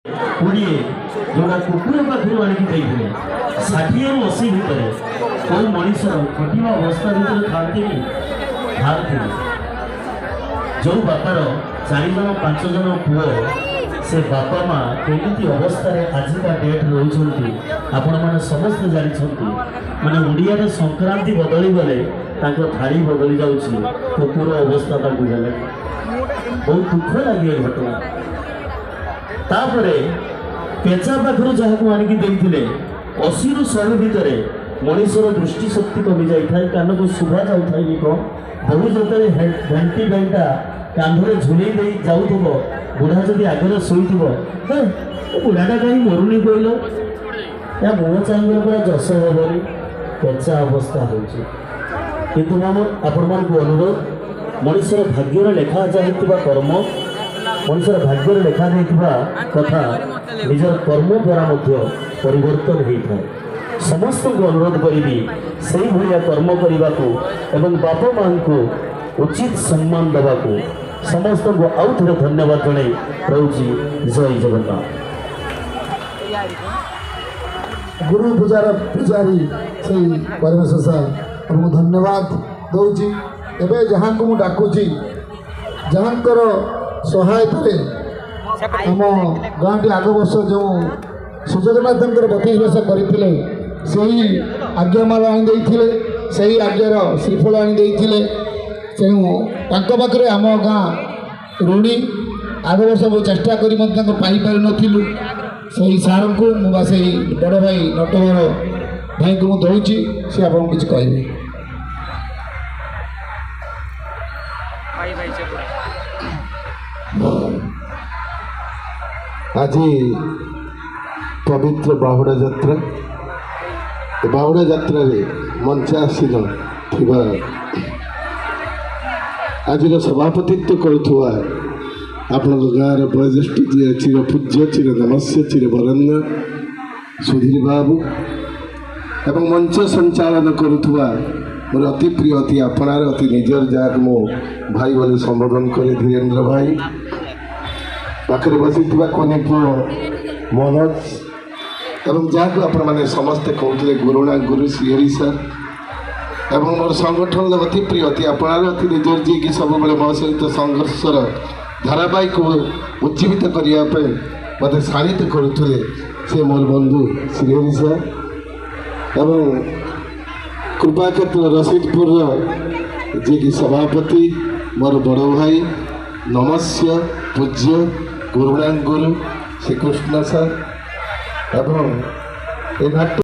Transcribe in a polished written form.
कोड़े जोड़ा कुकुर पाखु आणिक देइथिले 60 रु 80 भितर को मनीष खटिवा अवस्था भितर खाते जो बापार 4 जन 5 जन पुओ से बापा माँ केमिति अवस्था आजिका डेट रोचंती आपण माने समस्त जानिछंती माने उड़िया संक्रांति बदली गले ताको थाली बदली जाउछि कुकुर अवस्था ताकू गले बहुत दुख लगे घटना तापरे पेचा पाखर जहाँ आणिकी देइथिले 80 रु 100 भितर मनीषर दृष्टि शक्ति कमी जाए कान को शुभा जाए कि कौन बहु जो घंटी बेलटा कांधरे झुले जाऊब बुढ़ा जदि आगे शोथ बुढ़ाटा कहीं मरुनी कहल या मुह चाहिए पूरा जस हेबनी पेचा अवस्था होती आपण मान अनुरोध मनीषर भाग्यर लेखा जाइथिबा कर्म मनुष्यर भाग्य लेखा कथा निजर कर्म द्वारा परिवर्तन होता है समस्त को अनुरोध करी से भाया कर्म करने को एवं बापा माँ को उचित सम्मान देवा को समस्त को आउ थे धन्यवाद जन रही जय जगन्नाथ गुरु पूजार पूजारी से परमेश्वर साहब हमको धन्यवाद दौची एवं जहाँ को मुझे डाकुची जहाँकर सहायता आम गाँटी आग वर्ष जो सुजगन्नाथ प्रतिवेश करते से आज्ञामाला आनी से आज्ञार श्रीफल आनी तेणु पाखे आम गाँ ऋणी आग वर्ष बहुत चेष्टा कर नथिलु से सार को मुझे बड़ भाई नटवर भाई को मुझे दौची सी आप किसी कहे आज पवित्र बाहुड़ा यात्रा बाहुड़ा यात्रा मंच आसीन आज सभापतित्व करुवा आपण गाँव वयोज्येष्ठ जी चिर पूज्य चिर नमस्य चिर वरण्य सुधीर बाबू एवं मंच संचालन करुवा मोर अति प्रिय अति आपणार अति निजर जहाँ मो भाई बोले संबोधन करे धीरेन्द्र भाई पाखे बसी कने पु मनोज एवं जहाँ आपण मैंने समस्ते कहते गुरुना गुरु श्रीहरि सर एवं मोर संगठन अति प्रिय अति आपणार अति निजर जी कि सब मो सहित संघर्षर धारावाहिक उज्जीवित करने मत सारित करुले से मोर बंधु श्रीहरि सर एवं कृपाक्षेत्र रसीदपुर जी की सभापति मोर बड़ भाई नमस्य पूज्य गुरुना गुरु श्रीकृष्ण सर एवं